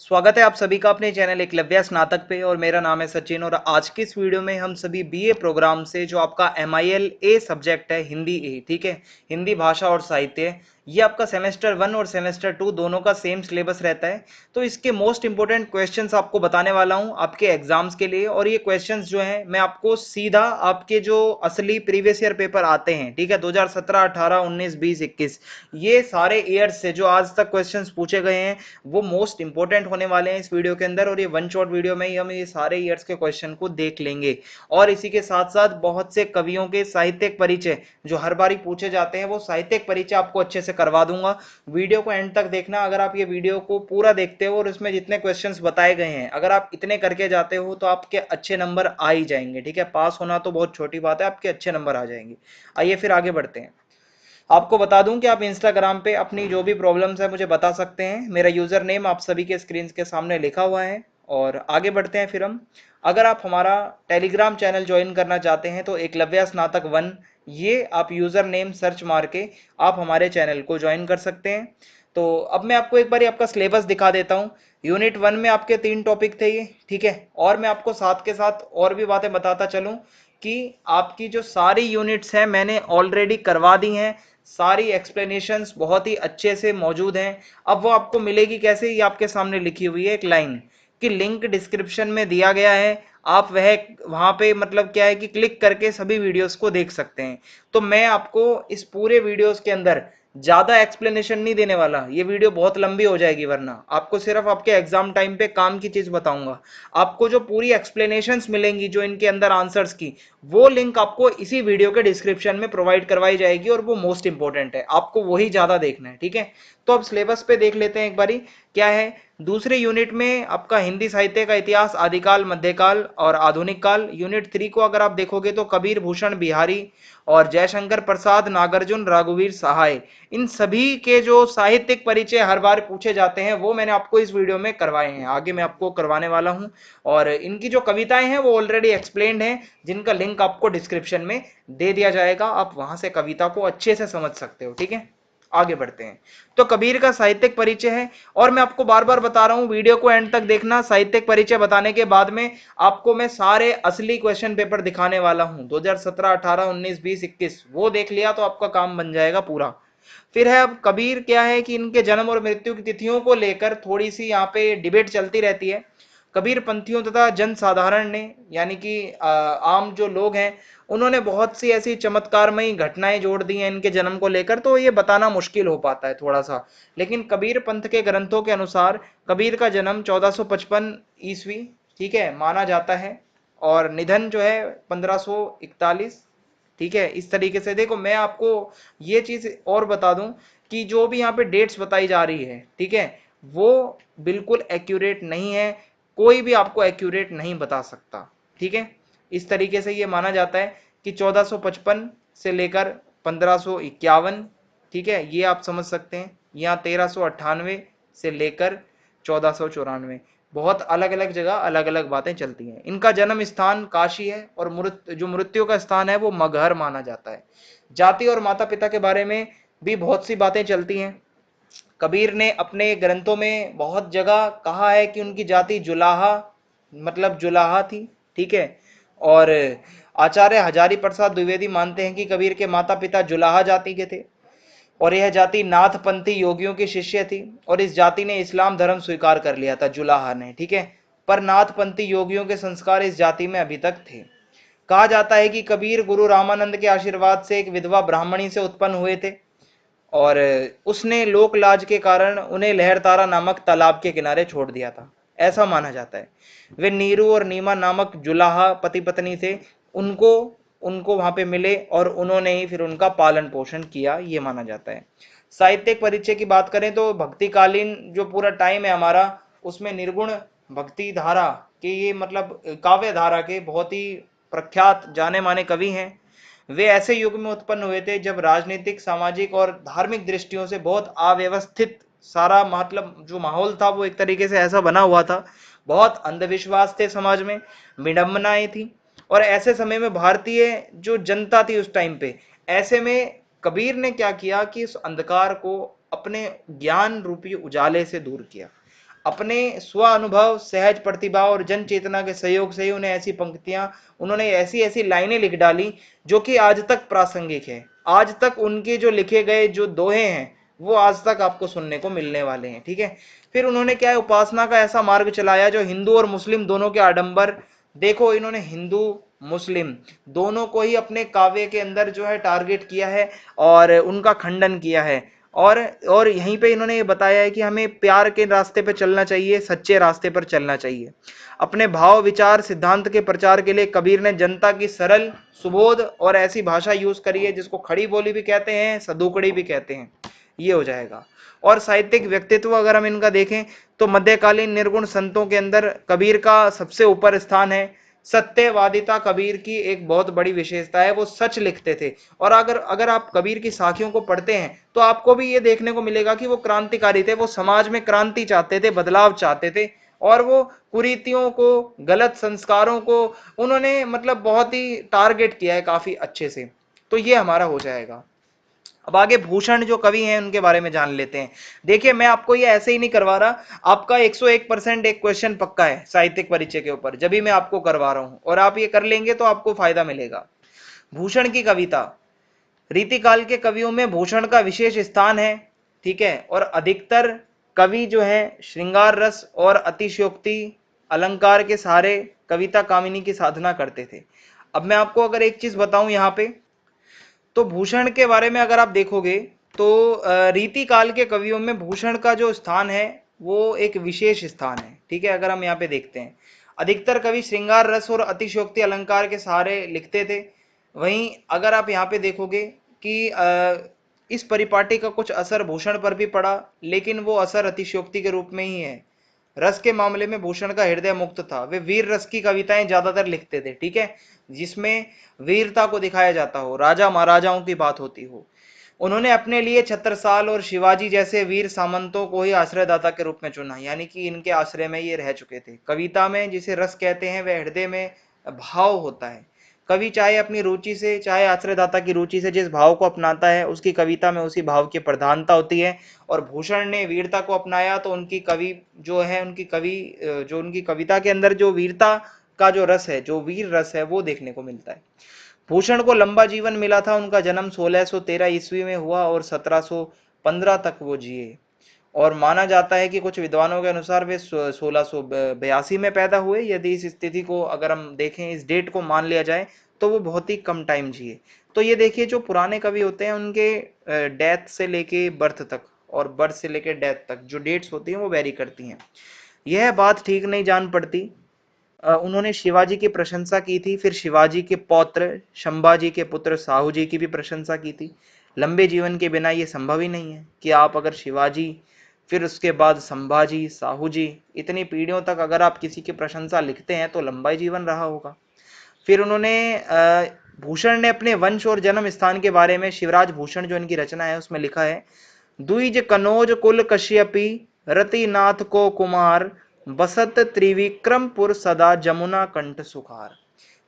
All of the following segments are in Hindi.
स्वागत है आप सभी का अपने चैनल एकलव्य स्नातक पे। और मेरा नाम है सचिन। और आज की इस वीडियो में हम सभी बीए प्रोग्राम से जो आपका MIL ए सब्जेक्ट है, हिंदी ए, ठीक है, हिंदी भाषा और साहित्य, ये आपका सेमेस्टर 1 और सेमेस्टर 2 दोनों का सेम सिलेबस रहता है। तो इसके मोस्ट इंपॉर्टेंट क्वेश्चंस आपको बताने वाला हूं आपके एग्जाम्स के लिए। और ये क्वेश्चंस जो हैं मैं आपको सीधा आपके जो असली प्रीवियस ईयर पेपर आते हैं, ठीक है, 2017, 18, 19, 20, 21, ये सारे ईयर्स से जो आज तक क्वेश्चंस पूछे गए हैं वो मोस्ट इंपॉर्टेंट होने वाले हैं इस वीडियो के अंदर। और ये वन शॉट वीडियो में ही हम ये सारे ईयर्स के क्वेश्चन को देख लेंगे। और इसी के साथ साथ बहुत से कवियों के साहित्यिक परिचय जो हर बारी पूछे जाते हैं वो साहित्यिक परिचय आपको अच्छे से करवा दूंगा। वीडियो को एंड तक देखना। अगर आप ये वीडियो को पूरा देखते हो और इसमें जितने क्वेश्चंस बताए गए हैं अगर आप इतने करके जाते हो तो आपके अच्छे नंबर आ ही जाएंगे, ठीक है। पास होना तो बहुत छोटी बात है, आपके अच्छे नंबर आ जाएंगे। आइए फिर आगे बढ़ते हैं। आपको बता दूं कि आप इंस्टाग्राम पे अपनी जो भी प्रॉब्लम्स है मुझे बता सकते हैं। मेरा यूजर नेम आप सभी के स्क्रीन के सामने लिखा हुआ है। और आगे बढ़ते हैं फिर हम। अगर आप हमारा टेलीग्राम चैनल ज्वाइन करना चाहते हैं तो एकलव्य स्नातक 1, ये आप यूजर नेम सर्च मार के आप हमारे चैनल को ज्वाइन कर सकते हैं। तो अब मैं आपको एक बार आपका सिलेबस दिखा देता हूँ। यूनिट 1 में आपके 3 टॉपिक थे ये, ठीक है। और मैं आपको साथ के साथ और भी बातें बताता चलूं कि आपकी जो सारी यूनिट्स हैं मैंने ऑलरेडी करवा दी हैं। सारी एक्सप्लेनेशंस बहुत ही अच्छे से मौजूद हैं। अब वो आपको मिलेगी कैसे, ये आपके सामने लिखी हुई है एक लाइन कि लिंक डिस्क्रिप्शन में दिया गया है। आप वहां पे मतलब क्या है कि क्लिक करके सभी वीडियोस को देख सकते हैं। तो मैं आपको इस पूरे वीडियोस के अंदर ज्यादा एक्सप्लेनेशन नहीं देने वाला, ये वीडियो बहुत लंबी हो जाएगी, वरना आपको सिर्फ आपके एग्जाम टाइम पे काम की चीज बताऊंगा। आपको जो पूरी एक्सप्लेनेशंस मिलेंगी जो इनके अंदर आंसर्स की, वो लिंक आपको इसी वीडियो के डिस्क्रिप्शन में प्रोवाइड करवाई जाएगी और वो मोस्ट इंपॉर्टेंट है, आपको वही ज्यादा देखना है, ठीक है। तो अब सिलेबस पे देख लेते हैं एक बारी क्या है। दूसरे यूनिट में आपका हिंदी साहित्य का इतिहास, आदिकाल, मध्यकाल और आधुनिक काल। यूनिट 3 को अगर आप देखोगे तो कबीर भूषण बिहारी और जयशंकर प्रसाद, नागार्जुन, रघुवीर सहाय, इन सभी के जो साहित्यिक परिचय हर बार पूछे जाते हैं वो मैंने आपको इस वीडियो में करवाए हैं, आगे मैं आपको करवाने वाला हूं। और इनकी जो कविताएं हैं वो ऑलरेडी एक्सप्लेन्ड हैं, जिनका लिंक आपको डिस्क्रिप्शन में दे दिया जाएगा। आप वहां से कविता को अच्छे से समझ सकते हो, ठीक है। आगे बढ़ते हैं। तो कबीर का साहित्यिक परिचय है। और मैं आपको बार बार बता रहा हूं वीडियो को एंड तक देखना। साहित्यिक परिचय बताने के बाद में आपको मैं सारे असली क्वेश्चन पेपर दिखाने वाला हूं, 2017, 18, 19, 20, 21, वो देख लिया तो आपका काम बन जाएगा पूरा। फिर है अब कबीर क्या है कि इनके जन्म और मृत्यु की तिथियों को लेकर थोड़ी सी यहाँ पे डिबेट चलती रहती है। कबीर पंथियों तथा जन साधारण ने, यानी कि आम जो लोग हैं, उन्होंने बहुत सी ऐसी चमत्कारमयी घटनाएं जोड़ दी हैं इनके जन्म को लेकर, तो ये बताना मुश्किल हो पाता है थोड़ा सा। लेकिन कबीर पंथ के ग्रंथों के अनुसार कबीर का जन्म 1455 ईस्वी, ठीक है, माना जाता है। और निधन जो है 1541, ठीक है। इस तरीके से देखो, मैं आपको ये चीज और बता दूं कि जो भी यहाँ पे डेट्स बताई जा रही है, ठीक है, वो बिल्कुल एक्यूरेट नहीं है। कोई भी आपको एक्यूरेट नहीं बता सकता, ठीक है। इस तरीके से ये माना जाता है कि 1455 से लेकर 1551, ठीक है, ये आप समझ सकते हैं। यहाँ 1398 से लेकर 1494, बहुत अलग अलग जगह अलग अलग बातें चलती हैं। इनका जन्म स्थान काशी है और जो मृत्यु का स्थान है वो मगहर माना जाता है। जाति और माता पिता के बारे में भी बहुत सी बातें चलती हैं। कबीर ने अपने ग्रंथों में बहुत जगह कहा है कि उनकी जाति जुलाहा, मतलब जुलाहा थी, ठीक है। और आचार्य हजारी प्रसाद द्विवेदी मानते हैं कि कबीर के माता पिता जुलाहा जाति के थे और यह जाति नाथपंथी योगियों की शिष्य थी। और इस जाति ने इस्लाम धर्म स्वीकार कर लिया था, जुलाहा ने, ठीक है। पर नाथपंथी योगियों के संस्कार इस जाति में अभी तक थे। कहा जाता है कि कबीर गुरु रामानंद के आशीर्वाद से एक विधवा ब्राह्मणी से उत्पन्न हुए थे और उसने लोक लाज के कारण उन्हें लहरतारा नामक तालाब के किनारे छोड़ दिया था, ऐसा माना जाता है। वे नीरू और नीमा नामक जुलाहा पति पत्नी थे, उनको उनको वहां पे मिले और उन्होंने ही फिर उनका पालन पोषण किया, ये माना जाता है। साहित्यिक परिचय की बात करें तो भक्तिकालीन जो पूरा टाइम है हमारा, उसमें निर्गुण भक्ति धारा के, ये मतलब काव्य धारा के बहुत ही प्रख्यात जाने माने कवि हैं। वे ऐसे युग में उत्पन्न हुए थे जब राजनीतिक, सामाजिक और धार्मिक दृष्टियों से बहुत अव्यवस्थित सारा मतलब जो माहौल था वो एक तरीके से ऐसा बना हुआ था। बहुत अंधविश्वास थे समाज में, विडंबनाएं थी। और ऐसे समय में भारतीय जो जनता थी उस टाइम पे, ऐसे में कबीर ने क्या किया कि इस अंधकार को अपने ज्ञान रूपी उजाले से दूर किया। अपने स्व अनुभव, सहज प्रतिभा और जन चेतना के सहयोग से ही उन्होंने ऐसी ऐसी लाइनें लिख डाली जो कि आज तक प्रासंगिक है। आज तक उनके जो लिखे गए जो दोहे हैं वो आज तक आपको सुनने को मिलने वाले हैं। ठीक है, फिर उन्होंने क्या है, उपासना का ऐसा मार्ग चलाया जो हिंदू और मुस्लिम दोनों के आडंबर, देखो इन्होंने हिंदू मुस्लिम दोनों को ही अपने काव्य के अंदर जो है टारगेट किया है और उनका खंडन किया है। और और यहीं पे इन्होंने ये बताया है कि हमें प्यार के रास्ते पे चलना चाहिए, सच्चे रास्ते पर चलना चाहिए। अपने भाव विचार सिद्धांत के प्रचार के लिए कबीर ने जनता की सरल सुबोध और ऐसी भाषा यूज करी है जिसको खड़ी बोली भी कहते हैं, सदुकड़ी भी कहते हैं, ये हो जाएगा। और साहित्यिक व्यक्तित्व अगर हम इनका देखें तो मध्यकालीन निर्गुण संतों के अंदर कबीर का सबसे ऊपर स्थान है। सत्यवादिता कबीर की एक बहुत बड़ी विशेषता है, वो सच लिखते थे। और अगर अगर आप कबीर की साखियों को पढ़ते हैं तो आपको भी ये देखने को मिलेगा कि वो क्रांतिकारी थे, वो समाज में क्रांति चाहते थे, बदलाव चाहते थे। और वो कुरीतियों को, गलत संस्कारों को उन्होंने मतलब बहुत ही टारगेट किया है काफी अच्छे से। तो ये हमारा हो जाएगा। अब आगे भूषण जो कवि हैं उनके बारे में जान लेते हैं। देखिए मैं आपको ये ऐसे ही नहीं करवा रहा, आपका 101% एक क्वेश्चन पक्का है साहित्यिक परिचय के ऊपर, जब भी मैं आपको करवा रहा हूं, और आप ये कर लेंगे तो आपको फायदा मिलेगा। भूषण की कविता, रीतिकाल के कवियों में भूषण का विशेष स्थान है। ठीक है, और अधिकतर कवि जो है श्रृंगार रस और अतिशयोक्ति अलंकार के सहारे कविता कामिनी की साधना करते थे। अब मैं आपको अगर एक चीज बताऊं यहाँ पे, तो भूषण के बारे में अगर आप देखोगे तो रीति काल के कवियों में भूषण का जो स्थान है वो एक विशेष स्थान है। ठीक है, अगर हम यहाँ पे देखते हैं, अधिकतर कवि श्रृंगार रस और अतिशयोक्ति अलंकार के सहारे लिखते थे। वहीं अगर आप यहाँ पे देखोगे कि इस परिपाटी का कुछ असर भूषण पर भी पड़ा, लेकिन वो असर अतिशयोक्ति के रूप में ही है। रस के मामले में भूषण का हृदय मुक्त था, वे वीर रस की कविताएं ज्यादातर लिखते थे। ठीक है, जिसमें वीरता को दिखाया जाता हो, राजा महाराजाओं की बात होती हो। उन्होंने अपने लिए छत्रसाल और शिवाजी जैसे वीर सामंतों को ही आश्रयदाता के रूप में चुना, यानी कि इनके आश्रय में ये रह चुके थे। कविता में जिसे रस कहते हैं वह हृदय में भाव होता है। कवि चाहे अपनी रुचि से चाहे आश्रयदाता की रुचि से जिस भाव को अपनाता है उसकी कविता में उसी भाव की प्रधानता होती है। और भूषण ने वीरता को अपनाया तो उनकी कवि जो है, उनकी कवि जो उनकी कविता के अंदर जो वीरता का जो रस है, जो वीर रस है, वो देखने को मिलता है। भूषण को लंबा जीवन मिला था, उनका जन्म 1613 ईस्वी में हुआ और 1715 तक वो जिए। और माना जाता है कि कुछ विद्वानों के अनुसार वे 1682 में पैदा हुए। यदि इस स्थिति को अगर हम देखें, इस डेट को मान लिया जाए तो वो बहुत ही कम टाइम जिए। तो ये देखिए, जो पुराने कवि होते हैं उनके डेथ से लेके बर्थ तक और बर्थ से लेके डेथ तक जो डेट्स होती हैं वो वेरी करती हैं। यह बात ठीक नहीं जान पड़ती। उन्होंने शिवाजी की प्रशंसा की थी, फिर शिवाजी के पौत्र शंभाजी के पुत्र साहू जी की भी प्रशंसा की थी। लंबे जीवन के बिना ये संभव ही नहीं है कि आप अगर शिवाजी, फिर उसके बाद संभाजी, साहू जी, इतनी पीढ़ियों तक अगर आप किसी की प्रशंसा लिखते हैं तो लंबा ही जीवन रहा होगा। फिर उन्होंने भूषण ने अपने वंश और जन्म स्थान के बारे में शिवराज भूषण जो इनकी रचना है उसमें लिखा है, द्विज कनौज कुल कश्यपी रतिनाथ को कुमार बसत त्रिविक्रमपुर सदा जमुना कंठ सुखार।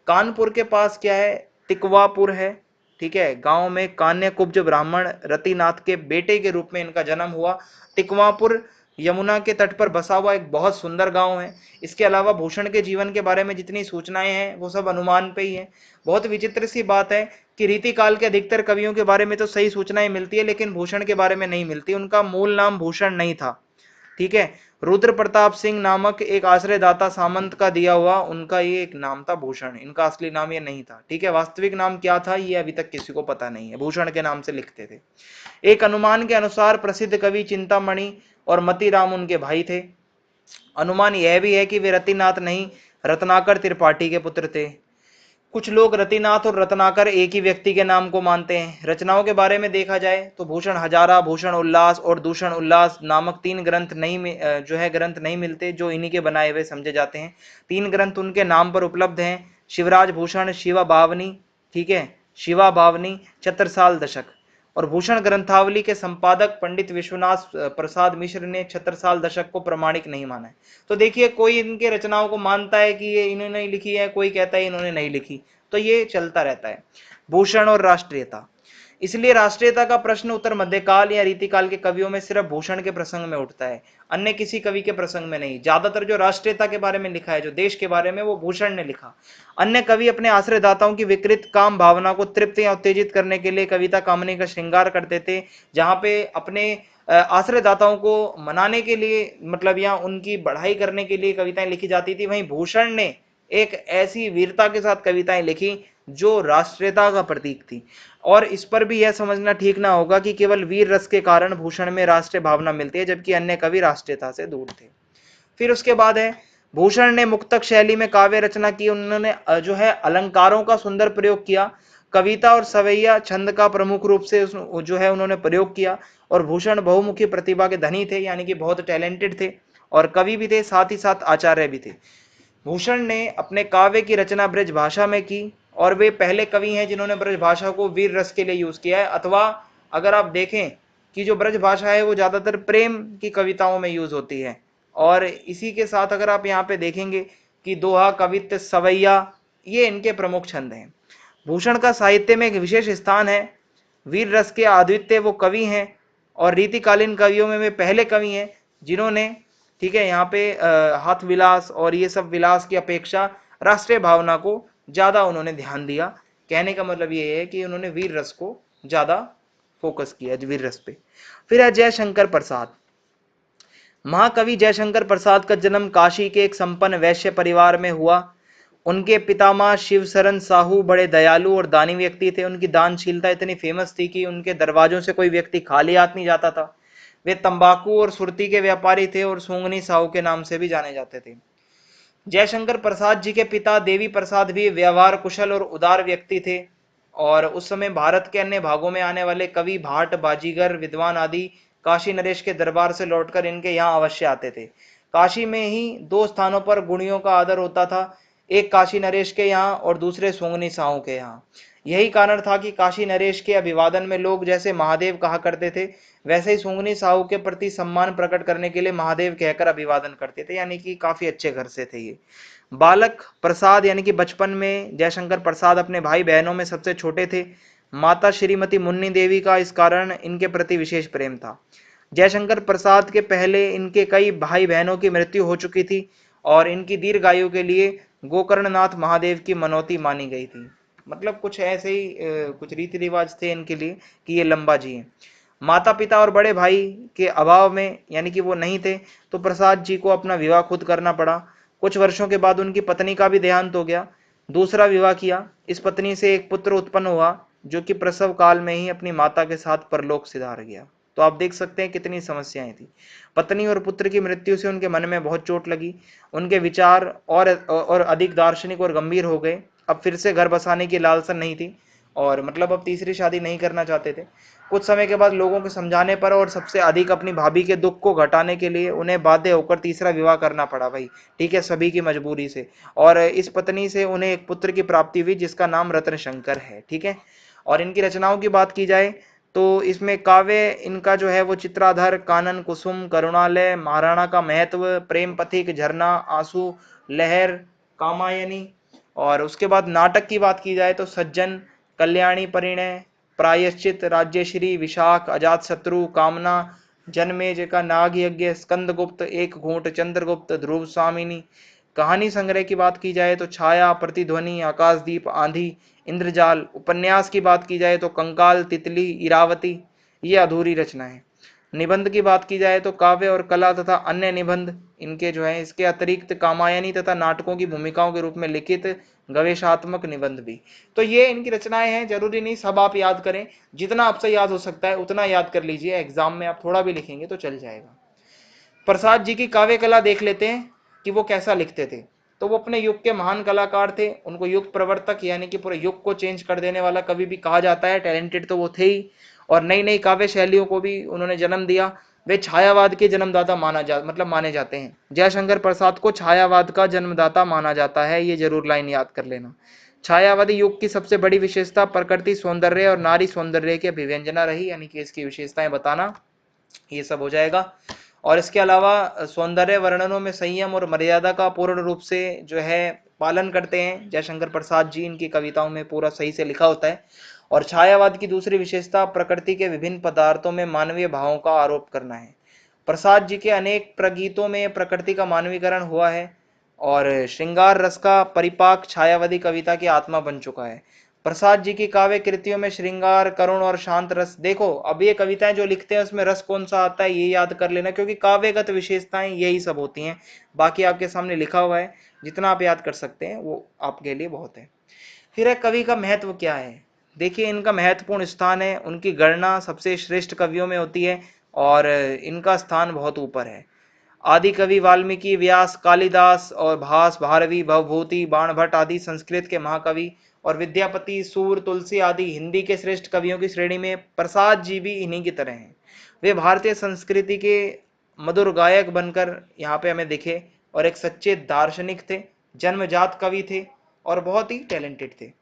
कानपुर के पास क्या है, तिकवापुर है। ठीक है, गांव में कान्य कुब्ज ब्राह्मण रतिनाथ के बेटे के रूप में इनका जन्म हुआ। तिकवापुर यमुना के तट पर बसा हुआ एक बहुत सुंदर गांव है। इसके अलावा भूषण के जीवन के बारे में जितनी सूचनाएं हैं वो सब अनुमान पे ही है। बहुत विचित्र सी बात है कि रीति काल के अधिकतर कवियों के बारे में तो सही सूचनाएं मिलती है लेकिन भूषण के बारे में नहीं मिलती। उनका मूल नाम भूषण नहीं था। ठीक है, रुद्र प्रताप सिंह नामक एक आश्रयदाता सामंत का दिया हुआ उनका ये एक नाम था भूषण, इनका असली नाम ये नहीं था। ठीक है, वास्तविक नाम क्या था ये अभी तक किसी को पता नहीं है, भूषण के नाम से लिखते थे। एक अनुमान के अनुसार प्रसिद्ध कवि चिंतामणि और मतीराम उनके भाई थे। अनुमान यह भी है कि वे रतिनाथ नहीं, रत्नाकर त्रिपाठी के पुत्र थे। कुछ लोग रतिनाथ और रत्नाकर एक ही व्यक्ति के नाम को मानते हैं। रचनाओं के बारे में देखा जाए तो भूषण हजारा, भूषण उल्लास और दूषण उल्लास नामक तीन ग्रंथ ग्रंथ नहीं मिलते जो इन्हीं के बनाए हुए समझे जाते हैं। तीन ग्रंथ उनके नाम पर उपलब्ध हैं, शिवराज भूषण, शिवा भावनी, ठीक है, शिवा भावनी, छत्रसाल दशक। और भूषण ग्रंथावली के संपादक पंडित विश्वनाथ प्रसाद मिश्र ने छत्रसाल दशक को प्रमाणिक नहीं माना है। तो देखिए, कोई इनके रचनाओं को मानता है कि ये इन्होंने लिखी है, कोई कहता है इन्होंने नहीं लिखी, तो ये चलता रहता है। भूषण और राष्ट्रीयता, इसलिए राष्ट्रीयता का प्रश्न उत्तर मध्यकाल या रीतिकाल के कवियों में सिर्फ भूषण के प्रसंग में उठता है, अन्य किसी कवि के प्रसंग में नहीं। ज्यादातर जो राष्ट्रीयता के बारे में लिखा है, जो देश के बारे में, वो भूषण ने लिखा। अन्य कवि अपने आश्रयदाताओं की विकृत काम भावना को तृप्त या उत्तेजित करने के लिए कविता कामनी का श्रृंगार करते थे, जहां पे अपने आश्रयदाताओं को मनाने के लिए, मतलब या उनकी बढ़ाई करने के लिए कविताएं लिखी जाती थी। वहीं भूषण ने एक ऐसी वीरता के साथ कविताएं लिखी जो राष्ट्रीयता का प्रतीक थी। और इस पर भी यह समझना ठीक ना होगा कि केवल वीर रस के कारण भूषण में राष्ट्रीय भावना मिलती है, जबकि अन्य कवि राष्ट्रीयता से दूर थे। फिर उसके बाद है, भूषण ने मुक्तक शैली में काव्य रचना की। उन्होंने जो है अलंकारों का सुंदर प्रयोग किया। कविता और सवैया छंद का प्रमुख रूप से जो है उन्होंने प्रयोग किया। और भूषण बहुमुखी प्रतिभा के धनी थे, यानी कि बहुत टैलेंटेड थे, और कवि भी थे, साथ ही साथ आचार्य भी थे। भूषण ने अपने काव्य की रचना ब्रज भाषा में की, और वे पहले कवि हैं जिन्होंने ब्रज भाषा को वीर रस के लिए यूज किया है। अथवा अगर आप देखें कि जो ब्रज भाषा है वो ज्यादातर प्रेम की कविताओं में यूज होती है। और इसी के साथ अगर आप यहाँ पे देखेंगे कि दोहा, कवित्त, सवैया, ये इनके प्रमुख छंद हैं। भूषण का साहित्य में एक विशेष स्थान है। वीर रस के अद्वितीय वो कवि हैं, और रीतिकालीन कवियों में वे पहले कवि हैं जिन्होंने, ठीक है, यहाँ पे हाथ विलास और ये सब विलास की अपेक्षा राष्ट्रीय भावना को ज्यादा उन्होंने ध्यान दिया। कहने का मतलब ये है कि उन्होंने वीर रस को ज्यादा फोकस किया, वीर रस पे। फिर है जयशंकर प्रसाद। महाकवि जयशंकर प्रसाद का जन्म काशी के एक संपन्न वैश्य परिवार में हुआ। उनके पितामह शिवशरण साहू बड़े दयालु और दानी व्यक्ति थे। उनकी दानशीलता इतनी फेमस थी कि उनके दरवाजों से कोई व्यक्ति खाली हाथ नहीं जाता था। वे तंबाकू और सुरती के व्यापारी थे और सूंगनी साहू के नाम से भी जाने जाते थे। जयशंकर प्रसाद जी के पिता देवी प्रसाद भी व्यवहार कुशल और उदार व्यक्ति थे। और उस समय भारत के अन्य भागों में आने वाले कवि, भाट, बाजीगर, विद्वान आदि काशी नरेश के दरबार से लौटकर इनके यहाँ अवश्य आते थे। काशी में ही दो स्थानों पर गुणियों का आदर होता था, एक काशी नरेश के यहाँ और दूसरे सोंगनी साहू के यहाँ। यही कारण था कि काशी नरेश के अभिवादन में लोग जैसे महादेव कहा करते थे, वैसे ही सोंगनी साहू के प्रति सम्मान प्रकट करने के लिए महादेव कहकर अभिवादन करते थे, यानी कि काफी अच्छे घर से थे ये। बालक प्रसाद यानी कि बचपन में जयशंकर प्रसाद अपने भाई बहनों में सबसे छोटे थे। माता श्रीमती मुन्नी देवी का इस कारण इनके प्रति विशेष प्रेम था। जयशंकर प्रसाद के पहले इनके कई भाई बहनों की मृत्यु हो चुकी थी, और इनकी दीर्घायु के लिए गोकर्णनाथ महादेव की मनौती मानी गई थी। मतलब कुछ ऐसे ही कुछ रीति रिवाज थे इनके लिए कि ये लंबा जिए। माता पिता और बड़े भाई के अभाव में, यानी कि वो नहीं थे, तो प्रसाद जी को अपना विवाह खुद करना पड़ा। कुछ वर्षों के बाद उनकी पत्नी का भी देहांत हो गया। दूसरा विवाह किया। इस पत्नी से एक पुत्र उत्पन्न हुआ, जो कि प्रसव काल में ही अपनी माता के साथ परलोक सिधार गया। तो आप देख सकते हैं कितनी समस्याएं थी। पत्नी और पुत्र की मृत्यु से उनके मन में बहुत चोट लगी। उनके विचार और अधिक दार्शनिक और गंभीर हो गए। अब फिर से घर बसाने की लालसा नहीं थी, और मतलब अब तीसरी शादी नहीं करना चाहते थे। कुछ समय के बाद लोगों के समझाने पर और सबसे अधिक अपनी भाभी के दुख को घटाने के लिए उन्हें बाध्य होकर तीसरा विवाह करना पड़ा भाई, ठीक है, सभी की मजबूरी से। और इस पत्नी से उन्हें एक पुत्र की प्राप्ति हुई जिसका नाम रत्न शंकर है, ठीक है। और इनकी रचनाओं की बात की जाए तो इसमें काव्य इनका जो है वो चित्राधर, कानन, कुसुम, करुणालय, महाराणा का महत्व, प्रेम पथिक, झरना, आंसू, लहर, कामायनी। और उसके बाद नाटक की बात की जाए तो सज्जन, कल्याणी, परिणय, प्रायश्चित, राज्यश्री, विशाख, अजात शत्रु, कामना, जन्मेज का नाग यज्ञ, स्कंदगुप्त, एक घूंट, चंद्रगुप्त, ध्रुव स्वामिनी। कहानी संग्रह की बात की जाए तो छाया, प्रतिध्वनि, आकाशदीप, आंधी, इंद्रजाल। उपन्यास की बात की जाए तो कंकाल, तितली, इरावती, ये अधूरी रचना है। निबंध की बात की जाए तो काव्य और कला तथा अन्य निबंध इनके जो है। इसके अतिरिक्त कामायनी तथा नाटकों की भूमिकाओं के रूप में लिखित गवेषात्मक निबंध भी। तो ये इनकी रचनाएं हैं। जरूरी नहीं सब आप याद करें, जितना आपसे याद हो सकता है उतना याद कर लीजिए। एग्जाम में आप थोड़ा भी लिखेंगे तो चल जाएगा। प्रसाद जी की काव्य कला देख लेते हैं कि वो कैसा लिखते थे। तो वो अपने युग के महान कलाकार थे। उनको युग प्रवर्तक यानी कि पूरे युग को चेंज कर देने वाला कवि भी कहा जाता है। टैलेंटेड तो वो थे ही, और नई नई काव्य शैलियों को भी उन्होंने जन्म दिया। वे छायावाद के जन्मदाता माने जाते हैं। जयशंकर प्रसाद को छायावाद का जन्मदाता माना जाता है, ये जरूर लाइन याद कर लेना। छायावादी युग की सबसे बड़ी विशेषता प्रकृति सौंदर्य और नारी सौंदर्य की अभिव्यंजना रही, यानी कि इसकी विशेषताएं बताना, ये सब हो जाएगा। और इसके अलावा सौंदर्य वर्णनों में संयम और मर्यादा का पूर्ण रूप से जो है पालन करते हैं। जयशंकर प्रसाद जी, इनकी कविताओं में पूरा सही से लिखा होता है। और छायावाद की दूसरी विशेषता प्रकृति के विभिन्न पदार्थों में मानवीय भावों का आरोप करना है। प्रसाद जी के अनेक प्रगीतों में प्रकृति का मानवीकरण हुआ है और श्रृंगार रस का परिपाक छायावादी कविता की आत्मा बन चुका है। प्रसाद जी की काव्य कृतियों में श्रृंगार, करुण और शांत रस, देखो अब ये कविताएं जो लिखते हैं उसमें रस कौन सा आता है ये याद कर लेना, क्योंकि काव्यगत विशेषताएं यही सब होती हैं। बाकी आपके सामने लिखा हुआ है, जितना आप याद कर सकते हैं वो आपके लिए बहुत है। फिर है कवि का महत्व क्या है। देखिए इनका महत्वपूर्ण स्थान है, उनकी गणना सबसे श्रेष्ठ कवियों में होती है और इनका स्थान बहुत ऊपर है। आदि कवि वाल्मीकि, व्यास, कालिदास और भास, भारवी, भवभूति, बाणभट्ट आदि संस्कृत के महाकवि और विद्यापति, सूर, तुलसी आदि हिंदी के श्रेष्ठ कवियों की श्रेणी में प्रसाद जी भी इन्हीं की तरह हैं। वे भारतीय संस्कृति के मधुर गायक बनकर यहाँ पे हमें दिखे और एक सच्चे दार्शनिक थे, जन्मजात कवि थे और बहुत ही टैलेंटेड थे।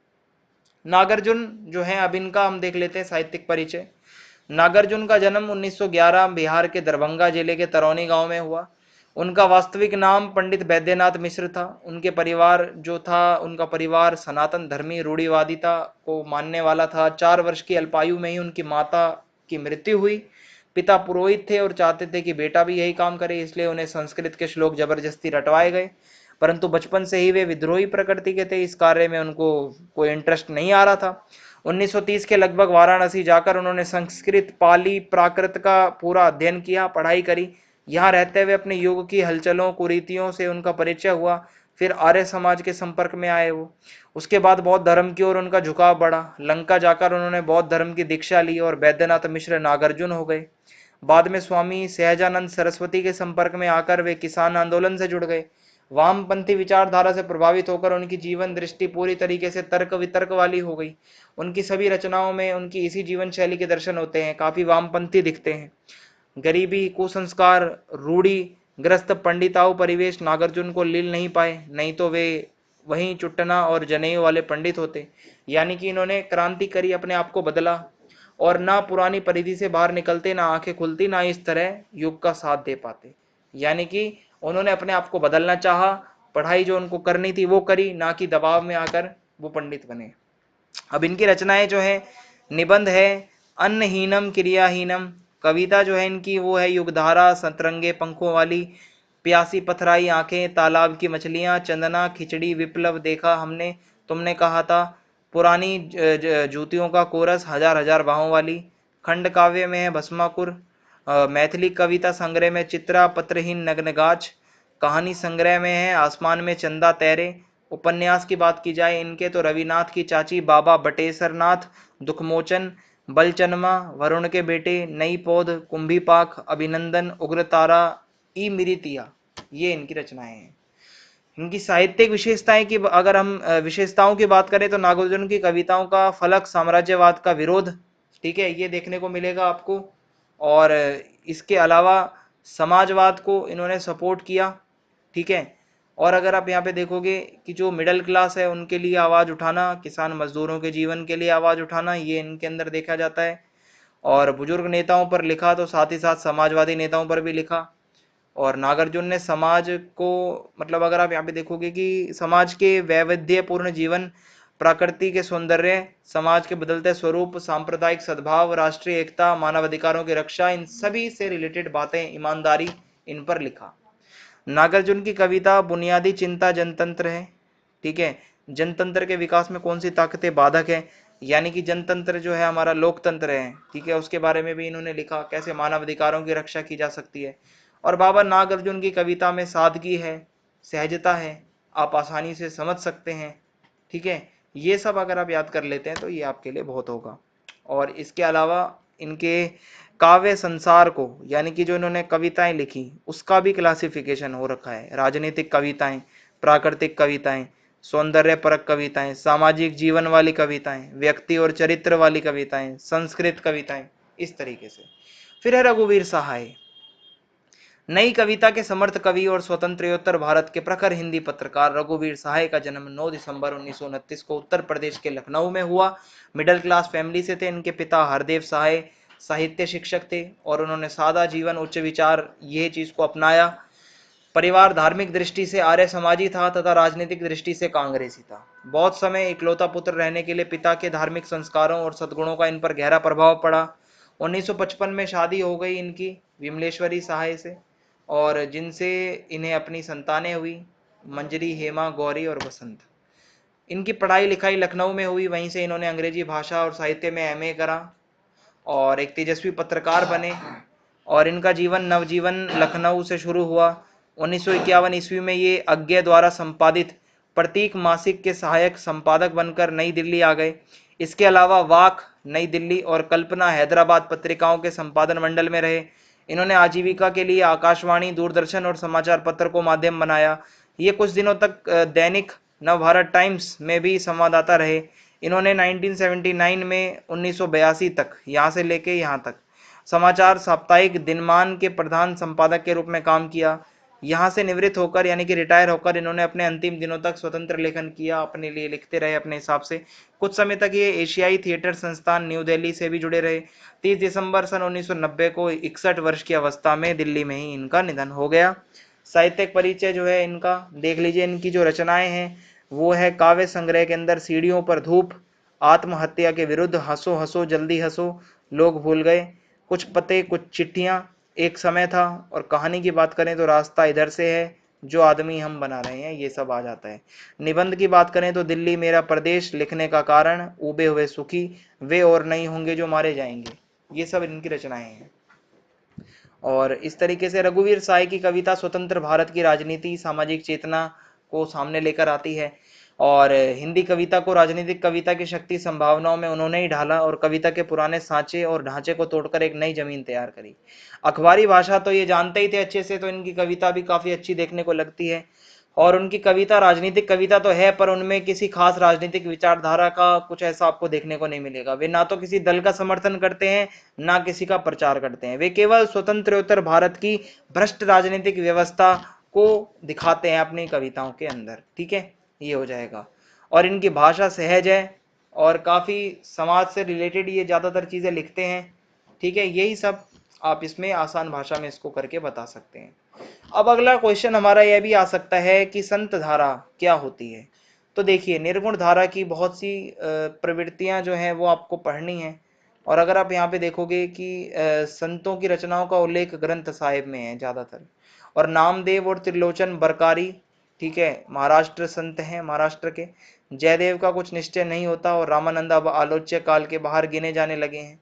नागार्जुन जो है, अब इनका हम देख लेते हैं साहित्यिक परिचय। नागार्जुन का जन्म 1911 बिहार के दरभंगा जिले के तरौनी गांव में हुआ। उनका वास्तविक नाम पंडित वैद्यनाथ मिश्र था। उनके परिवार जो था, उनका परिवार सनातन धर्मी रूढ़िवादिता को मानने वाला था। 4 वर्ष की अल्पायु में ही उनकी माता की मृत्यु हुई। पिता पुरोहित थे और चाहते थे कि बेटा भी यही काम करे, इसलिए उन्हें संस्कृत के श्लोक जबरदस्ती रटवाए गए। परंतु बचपन से ही वे विद्रोही प्रकृति के थे, इस कार्य में उनको कोई इंटरेस्ट नहीं आ रहा था। 1930 के लगभग वाराणसी जाकर उन्होंने संस्कृत, पाली, प्राकृत का पूरा अध्ययन किया, पढ़ाई करी। यहाँ रहते हुए अपने युग की हलचलों, कुरीतियों से उनका परिचय हुआ। फिर आर्य समाज के संपर्क में आए वो। उसके बाद बौद्ध धर्म की ओर उनका झुकाव बढ़ा। लंका जाकर उन्होंने बौद्ध धर्म की दीक्षा ली और वैद्यनाथ मिश्र नागार्जुन हो गए। बाद में स्वामी सहजानंद सरस्वती के संपर्क में आकर वे किसान आंदोलन से जुड़ गए। वामपंथी विचारधारा से प्रभावित होकर उनकी जीवन दृष्टि पूरी तरीके से तर्क वितर्क वाली हो गई। उनकी सभी रचनाओं में उनकी इसी जीवन शैली के दर्शन होते हैं, काफी वामपंथी दिखते हैं। गरीबी, कुसंस्कार, रूढ़ी ग्रस्त पंडिताऊ परिवेश नागार्जुन को लील नहीं पाए, नहीं तो वे वहीं चुट्टना और जनेऊ वाले पंडित होते। यानी कि इन्होंने क्रांति करी, अपने आप को बदला और ना पुरानी परिधि से बाहर निकलते, ना आंखें खुलती, ना इस तरह युग का साथ दे पाते। यानी कि उन्होंने अपने आप को बदलना चाहा, पढ़ाई जो उनको करनी थी वो करी, ना कि दबाव में आकर वो पंडित बने। अब इनकी रचनाएं जो है, निबंध है अन्नहीनम क्रियाहीनम, कविता जो है इनकी वो है युगधारा, सतरंगे पंखों वाली, प्यासी पथराई आंखें, तालाब की मछलियां, चंदना, खिचड़ी, विप्लव देखा हमने, तुमने कहा था, पुरानी जूतियों का कोरस, हजार हजार बाहों वाली। खंड काव्य में है भस्माकुर। मैथिली कविता संग्रह में चित्रा, पत्रहीन नग्नगाछ। कहानी संग्रह में है आसमान में चंदा तैरे। उपन्यास की बात की जाए इनके तो रविनाथ की चाची, बाबा बटेसरनाथ, दुखमोचन, बलचनमा, वरुण के बेटे, नई पौध, कुंभीपाक, अभिनंदन, उग्रतारा, ई मिरितिया, ये इनकी रचनाएं हैं। इनकी साहित्यिक विशेषताएं की अगर हम विशेषताओं की बात करें तो नागार्जुन की कविताओं का फलक साम्राज्यवाद का विरोध, ठीक है, ये देखने को मिलेगा आपको। और इसके अलावा समाजवाद को इन्होंने सपोर्ट किया, ठीक है। और अगर आप यहाँ पे देखोगे कि जो मिडिल क्लास है उनके लिए आवाज उठाना, किसान मजदूरों के जीवन के लिए आवाज उठाना, ये इनके अंदर देखा जाता है। और बुजुर्ग नेताओं पर लिखा तो साथ ही साथ समाजवादी नेताओं पर भी लिखा। और नागार्जुन ने समाज को, मतलब अगर आप यहाँ पे देखोगे कि समाज के वैविध्यपूर्ण जीवन, प्रकृति के सौंदर्य, समाज के बदलते स्वरूप, सांप्रदायिक सद्भाव, राष्ट्रीय एकता, मानवाधिकारों की रक्षा, इन सभी से रिलेटेड बातें, ईमानदारी, इन पर लिखा। नागार्जुन की कविता बुनियादी चिंता जनतंत्र है, ठीक है। जनतंत्र के विकास में कौन सी ताकतें बाधक है, यानी कि जनतंत्र जो है हमारा लोकतंत्र है, ठीक है, उसके बारे में भी इन्होंने लिखा, कैसे मानवाधिकारों की रक्षा की जा सकती है। और बाबा नागार्जुन की कविता में सादगी है, सहजता है, आप आसानी से समझ सकते हैं, ठीक है। ये सब अगर आप याद कर लेते हैं तो ये आपके लिए बहुत होगा। और इसके अलावा इनके काव्य संसार को, यानी कि जो इन्होंने कविताएं लिखी उसका भी क्लासिफिकेशन हो रखा है। राजनीतिक कविताएं, प्राकृतिक कविताएं, सौंदर्य परक कविताएं, सामाजिक जीवन वाली कविताएं, व्यक्ति और चरित्र वाली कविताएं, संस्कृत कविताएं, इस तरीके से। फिर है रघुवीर सहाय, नई कविता के समर्थ कवि और स्वतंत्रोत्तर भारत के प्रखर हिंदी पत्रकार रघुवीर सहाय का जन्म 9 दिसंबर 1929 को उत्तर प्रदेश के लखनऊ में हुआ। मिडिल क्लास फैमिली से थे। इनके पिता हरदेव सहाय साहित्य शिक्षक थे और उन्होंने सादा जीवन उच्च विचार ये चीज को अपनाया। परिवार धार्मिक दृष्टि से आर्य समाजी था तथा राजनीतिक दृष्टि से कांग्रेसी था। बहुत समय इकलौता पुत्र रहने के लिए पिता के धार्मिक संस्कारों और सद्गुणों का इन पर गहरा प्रभाव पड़ा। 1955 में शादी हो गई इनकी विमलेश्वरी सहाय से, और जिनसे इन्हें अपनी संतानें हुई, मंजरी, हेमा, गौरी और बसंत। इनकी पढ़ाई लिखाई लखनऊ में हुई, वहीं से इन्होंने अंग्रेजी भाषा और साहित्य में एमए करा और एक तेजस्वी पत्रकार बने। और इनका जीवन नवजीवन लखनऊ से शुरू हुआ। 1951 ईस्वी में ये अज्ञे द्वारा संपादित प्रतीक मासिक के सहायक संपादक बनकर नई दिल्ली आ गए। इसके अलावा वाक नई दिल्ली और कल्पना हैदराबाद पत्रिकाओं के संपादन मंडल में रहे। इन्होंने आजीविका के लिए आकाशवाणी, दूरदर्शन और समाचार पत्र को माध्यम बनाया। ये कुछ दिनों तक दैनिक नवभारत टाइम्स में भी संवाददाता रहे। इन्होंने 1979 में 1982 तक, यहाँ से लेके यहाँ तक, समाचार साप्ताहिक दिनमान के प्रधान संपादक के रूप में काम किया। यहाँ से निवृत्त होकर यानी कि रिटायर होकर इन्होंने अपने अंतिम दिनों तक स्वतंत्र लेखन किया, अपने लिए लिखते रहे अपने हिसाब से। कुछ समय तक ये एशियाई थिएटर संस्थान न्यू दिल्ली से भी जुड़े रहे। 30 दिसंबर सन 1990 को 61 वर्ष की अवस्था में दिल्ली में ही इनका निधन हो गया। साहित्यिक परिचय जो है इनका देख लीजिए। इनकी जो रचनाएं हैं वो है काव्य संग्रह के अंदर सीढ़ियों पर धूप, आत्महत्या के विरुद्ध, हंसो हंसो जल्दी हंसो, लोग भूल गए, कुछ पते कुछ चिट्ठियां, एक समय था, और कहानी की बात करें तो रास्ता इधर से है, जो आदमी हम बना रहे हैं, ये सब आ जाता है। निबंध की बात करें तो दिल्ली मेरा प्रदेश, लिखने का कारण, उबे हुए सुखी, वे और नहीं होंगे जो मारे जाएंगे, ये सब इनकी रचनाएं हैं। और इस तरीके से रघुवीर साय की कविता स्वतंत्र भारत की राजनीति, सामाजिक चेतना को सामने लेकर आती है। और हिंदी कविता को राजनीतिक कविता की शक्ति संभावनाओं में उन्होंने ही ढाला और कविता के पुराने सांचे और ढांचे को तोड़कर एक नई जमीन तैयार करी। अखबारी भाषा तो ये जानते ही थे अच्छे से, तो इनकी कविता भी काफी अच्छी देखने को लगती है। और उनकी कविता राजनीतिक कविता तो है, पर उनमें किसी खास राजनीतिक विचारधारा का कुछ ऐसा आपको देखने को नहीं मिलेगा। वे ना तो किसी दल का समर्थन करते हैं, ना किसी का प्रचार करते हैं। वे केवल स्वतंत्रोत्तर भारत की भ्रष्ट राजनीतिक व्यवस्था को दिखाते हैं अपनी कविताओं के अंदर। ठीक है, ये हो जाएगा। और इनकी भाषा सहज है और काफी समाज से रिलेटेड ये ज्यादातर चीजें लिखते हैं। ठीक है, यही सब आप इसमें आसान भाषा में इसको करके बता सकते हैं। अब अगला क्वेश्चन हमारा यह भी आ सकता है कि संत धारा क्या होती है। तो देखिए, निर्गुण धारा की बहुत सी प्रवृत्तियां जो हैं वो आपको पढ़नी है। और अगर आप यहाँ पे देखोगे कि संतों की रचनाओं का उल्लेख ग्रंथ साहिब में है ज्यादातर। और नामदेव और त्रिलोचन बरकारी, ठीक है, महाराष्ट्र संत हैं, महाराष्ट्र के। जयदेव का कुछ निश्चय नहीं होता और रामानंद अब आलोच्य काल के बाहर गिने जाने लगे हैं।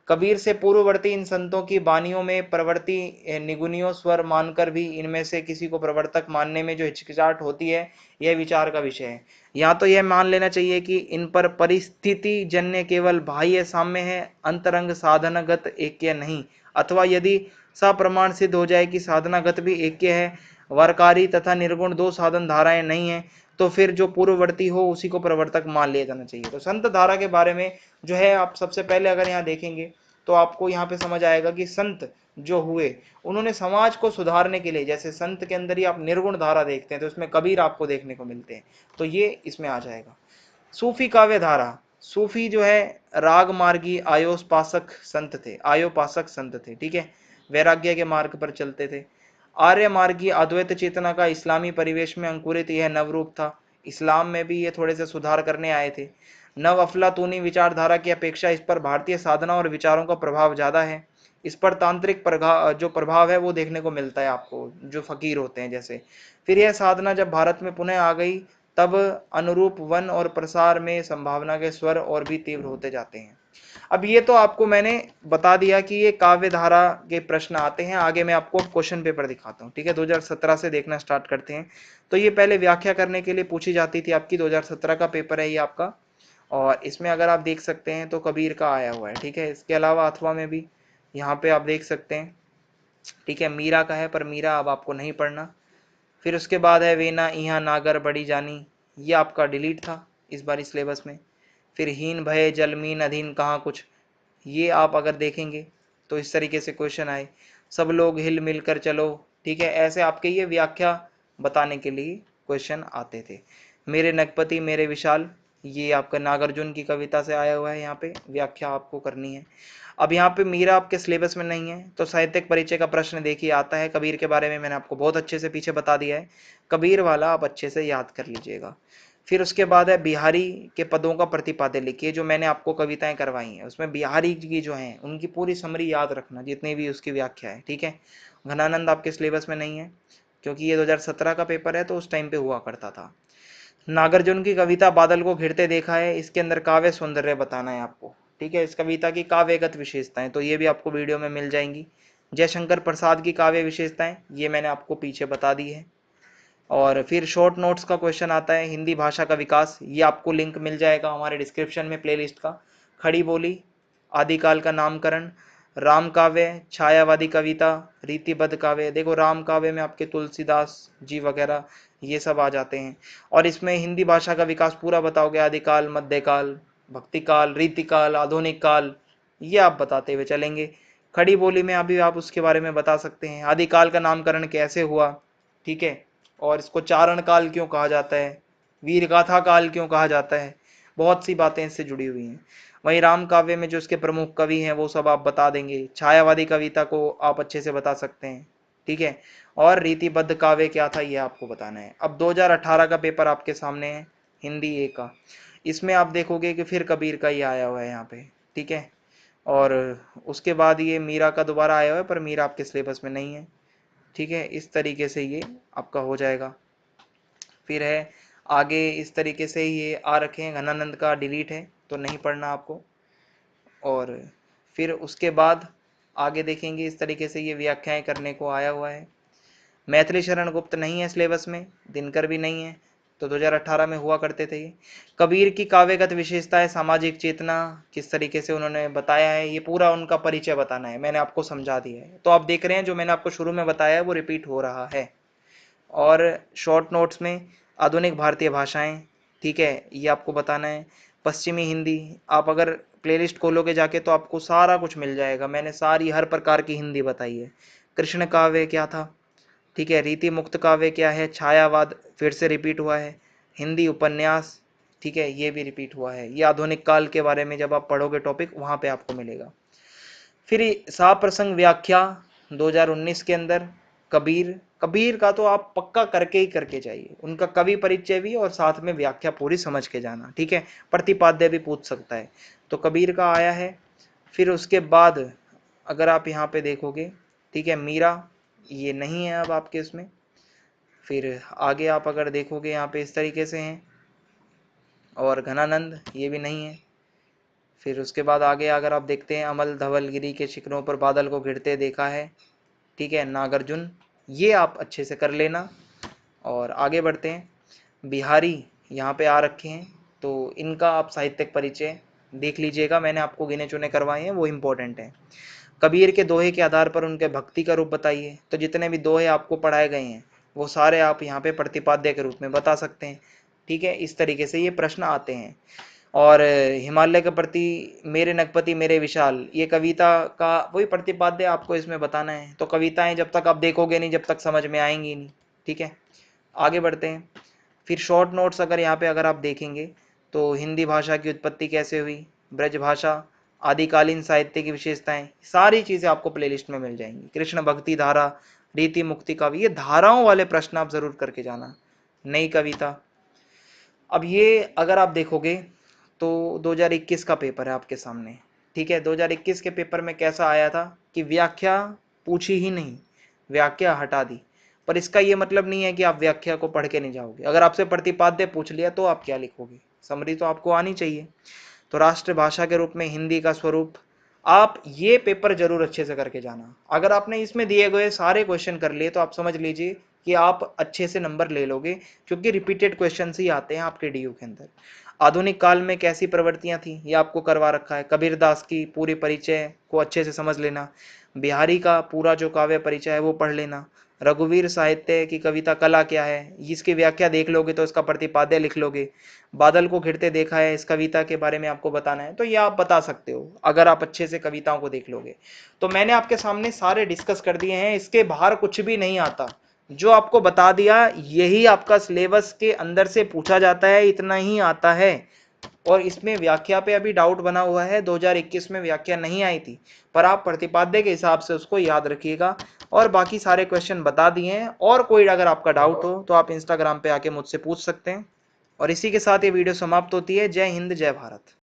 कबीर से पूर्ववर्ती इन संतों की बानियों में प्रवर्ती निगुनियों स्वर मानकर भी इनमें से किसी को प्रवर्तक मानने में जो हिचकिचाहट होती है, यह विचार का विषय है। यहाँ तो यह मान लेना चाहिए कि इन पर परिस्थिति जन्य केवल बाह्य साम्य है, अंतरंग साधनागत ऐक्य नहीं। अथवा यदि सप्रमाण सिद्ध हो जाए कि साधनागत भी ऐक्य है, वरकारी तथा निर्गुण दो साधन धाराएं नहीं है, तो फिर जो पूर्ववर्ती हो उसी को प्रवर्तक मान लिया जाना चाहिए। तो संत धारा के बारे में जो है, आप सबसे पहले अगर यहाँ देखेंगे तो आपको यहाँ पे समझ आएगा कि संत जो हुए उन्होंने समाज को सुधारने के लिए, जैसे संत के अंदर ही आप निर्गुण धारा देखते हैं तो इसमें कबीर आपको देखने को मिलते हैं, तो ये इसमें आ जाएगा। सूफी काव्य धारा, सूफी जो है राग मार्गी आयोपासक संत थे, आयोपासक संत थे। ठीक है, वैराग्य के मार्ग पर चलते थे। आर्य मार्गी अद्वैत चेतना का इस्लामी परिवेश में अंकुरित यह नवरूप था। इस्लाम में भी ये थोड़े से सुधार करने आए थे। नव अफलातूनी विचारधारा की अपेक्षा इस पर भारतीय साधना और विचारों का प्रभाव ज्यादा है। इस पर तांत्रिक जो प्रभाव है वो देखने को मिलता है आपको, जो फकीर होते हैं जैसे। फिर यह साधना जब भारत में पुनः आ गई, तब अनुरूप वन और प्रसार में संभावना के स्वर और भी तीव्र होते जाते हैं। अब ये तो आपको मैंने बता दिया कि ये काव्य धारा के प्रश्न आते हैं। आगे मैं आपको क्वेश्चन पेपर दिखाता हूँ। ठीक है, 2017 से देखना स्टार्ट करते हैं। तो ये पहले व्याख्या करने के लिए पूछी जाती थी आपकी, 2017 का पेपर है ये आपका। और इसमें अगर आप देख सकते हैं तो कबीर का आया हुआ है। ठीक है, इसके अलावा अथवा में भी यहाँ पे आप देख सकते हैं। ठीक है, मीरा का है, पर मीरा अब आपको नहीं पढ़ना। फिर उसके बाद है वेना इहा नागर बड़ी जानी, ये आपका डिलीट था इस बार सिलेबस में। फिर हीन भय जलमीन अधीन कहाँ कुछ, ये आप अगर देखेंगे तो इस तरीके से क्वेश्चन आए। सब लोग हिल मिल कर चलो, ठीक है, ऐसे आपके ये व्याख्या बताने के लिए क्वेश्चन आते थे। मेरे नगपति मेरे विशाल, ये आपका नागार्जुन की कविता से आया हुआ है, यहाँ पे व्याख्या आपको करनी है। अब यहाँ पे मीरा आपके सिलेबस में नहीं है, तो साहित्यिक परिचय का प्रश्न देखिए आता है। कबीर के बारे में मैंने आपको बहुत अच्छे से पीछे बता दिया है, कबीर वाला आप अच्छे से याद कर लीजिएगा। फिर उसके बाद है बिहारी के पदों का प्रतिपाद्य लिखिए। जो मैंने आपको कविताएं करवाई हैं उसमें बिहारी की जो है उनकी पूरी समरी याद रखना, जितनी भी उसकी व्याख्या है, ठीक है। घनानंद आपके सिलेबस में नहीं है क्योंकि ये 2017 का पेपर है, तो उस टाइम पे हुआ करता था। नागार्जुन की कविता बादल को घिरते देखा है, इसके अंदर काव्य सौंदर्य बताना है आपको, ठीक है। इस कविता की काव्यगत विशेषताएं तो ये भी आपको वीडियो में मिल जाएंगी। जयशंकर प्रसाद की काव्य विशेषताएं ये मैंने आपको पीछे बता दी है। और फिर शॉर्ट नोट्स का क्वेश्चन आता है, हिंदी भाषा का विकास, ये आपको लिंक मिल जाएगा हमारे डिस्क्रिप्शन में प्लेलिस्ट का। खड़ी बोली, आदिकाल का नामकरण, राम काव्य, छायावादी कविता, रीतिबद्ध काव्य। देखो राम काव्य में आपके तुलसीदास जी वगैरह ये सब आ जाते हैं। और इसमें हिंदी भाषा का विकास पूरा बताओगे, आदिकाल, मध्यकाल, भक्तिकाल, रीतिकाल, आधुनिक काल, ये आप बताते हुए चलेंगे। खड़ी बोली में अभी आप उसके बारे में बता सकते हैं, आदिकाल का नामकरण कैसे हुआ, ठीक है। और इसको चारण काल क्यों कहा जाता है, वीर गाथा काल क्यों कहा जाता है, बहुत सी बातें इससे जुड़ी हुई हैं। वहीं राम काव्य में जो उसके प्रमुख कवि हैं वो सब आप बता देंगे। छायावादी कविता को आप अच्छे से बता सकते हैं, ठीक है। और रीतिबद्ध काव्य क्या था ये आपको बताना है। अब 2018 का पेपर आपके सामने है, हिंदी ए का। इसमें आप देखोगे कि फिर कबीर का ही आया हुआ है यहाँ पे, ठीक है। और उसके बाद ये मीरा का दोबारा आया हुआ है, पर मीरा आपके सिलेबस में नहीं है, ठीक है। इस तरीके से ये आपका हो जाएगा। फिर है आगे इस तरीके से ये आ रखे हैं, घनानंद का डिलीट है तो नहीं पढ़ना आपको। और फिर उसके बाद आगे देखेंगे इस तरीके से ये व्याख्याएं करने को आया हुआ है। मैथिली शरण गुप्त नहीं है सिलेबस में, दिनकर भी नहीं है, तो 2018 में हुआ करते थे ये। कबीर की काव्यगत विशेषताएं, सामाजिक चेतना किस तरीके से उन्होंने बताया है, ये पूरा उनका परिचय बताना है, मैंने आपको समझा दिया है। तो आप देख रहे हैं जो मैंने आपको शुरू में बताया है वो रिपीट हो रहा है। और शॉर्ट नोट्स में आधुनिक भारतीय भाषाएं, ठीक है, ये आपको बताना है। पश्चिमी हिंदी, आप अगर प्लेलिस्ट खोलोगे जाके तो आपको सारा कुछ मिल जाएगा, मैंने सारी हर प्रकार की हिंदी बताई है। कृष्ण काव्य क्या था, ठीक है। रीति मुक्त काव्य क्या है, छायावाद फिर से रिपीट हुआ है। हिंदी उपन्यास, ठीक है, ये भी रिपीट हुआ है। ये आधुनिक काल के बारे में जब आप पढ़ोगे टॉपिक वहां पे आपको मिलेगा। फिर साप्रसंग व्याख्या 2019 के अंदर, कबीर, कबीर का तो आप पक्का करके ही करके जाइए, उनका कवि परिचय भी और साथ में व्याख्या पूरी समझ के जाना, ठीक है। प्रतिपाद्य भी पूछ सकता है, तो कबीर का आया है। फिर उसके बाद अगर आप यहाँ पे देखोगे, ठीक है, मीरा ये नहीं है अब आपके इसमें। फिर आगे आप अगर देखोगे यहाँ पे इस तरीके से हैं, और घनानंद ये भी नहीं है। फिर उसके बाद आगे अगर आप देखते हैं, अमल धवलगिरी के शिखरों पर बादल को घिरते देखा है, ठीक है, नागार्जुन, ये आप अच्छे से कर लेना। और आगे बढ़ते हैं, बिहारी यहाँ पे आ रखे हैं, तो इनका आप साहित्यिक परिचय देख लीजिएगा, मैंने आपको गिने चुने करवाए हैं, वो इम्पोर्टेंट है। कबीर के दोहे के आधार पर उनके भक्ति का रूप बताइए, तो जितने भी दोहे आपको पढ़ाए गए हैं वो सारे आप यहाँ पे प्रतिपाद्य के रूप में बता सकते हैं, ठीक है। इस तरीके से ये प्रश्न आते हैं। और हिमालय के प्रति मेरे नगपति मेरे विशाल, ये कविता का वही प्रतिपाद्य आपको इसमें बताना है। तो कविताएं जब तक आप देखोगे नहीं जब तक समझ में आएंगी नहीं, ठीक है। आगे बढ़ते हैं। फिर शॉर्ट नोट्स अगर यहाँ पे अगर आप देखेंगे तो हिंदी भाषा की उत्पत्ति कैसे हुई, ब्रज भाषा, आदिकालीन साहित्य की विशेषताएं, सारी चीजें आपको प्लेलिस्ट में मिल जाएंगी। कृष्ण भक्ति धारा, रीति मुक्ति काव्य, ये धाराओं वाले प्रश्न आप जरूर करके जाना। नई कविता, अब ये अगर आप देखोगे तो 2021 का पेपर है आपके सामने, ठीक है। 2021 के पेपर में कैसा आया था कि व्याख्या पूछी ही नहीं, व्याख्या हटा दी। पर इसका ये मतलब नहीं है कि आप व्याख्या को पढ़ के नहीं जाओगे। अगर आपसे प्रतिपाद्य पूछ लिया तो आप क्या लिखोगे, समरी तो आपको आनी चाहिए। तो राष्ट्रभाषा के रूप में हिंदी का स्वरूप, आप ये पेपर जरूर अच्छे से करके जाना। अगर आपने इसमें दिए गए सारे क्वेश्चन कर लिए तो आप समझ लीजिए कि आप अच्छे से नंबर ले लोगे, क्योंकि रिपीटेड क्वेश्चन ही आते हैं आपके डीयू के अंदर। आधुनिक काल में कैसी प्रवृत्तियां थी ये आपको करवा रखा है। कबीर दास की पूरी परिचय को अच्छे से समझ लेना। बिहारी का पूरा जो काव्य परिचय है वो पढ़ लेना। रघुवीर साहित्य की कविता कला क्या है, इसकी व्याख्या देख लोगे तो इसका प्रतिपाद्य लिख लोगे। बादल को घिरते देखा है, इस कविता के बारे में आपको बताना है, तो ये आप बता सकते हो अगर आप अच्छे से कविताओं को देख लोगे। तो मैंने आपके सामने सारे डिस्कस कर दिए हैं, इसके बाहर कुछ भी नहीं आता। जो आपको बता दिया यही आपका सिलेबस के अंदर से पूछा जाता है, इतना ही आता है। और इसमें व्याख्या पे अभी डाउट बना हुआ है, 2021 में व्याख्या नहीं आई थी, पर आप प्रतिपाद्य के हिसाब से उसको याद रखिएगा। और बाकी सारे क्वेश्चन बता दिए हैं, और कोई अगर आपका डाउट हो तो आप इंस्टाग्राम पे आके मुझसे पूछ सकते हैं। और इसी के साथ ये वीडियो समाप्त होती है। जय हिंद, जय भारत।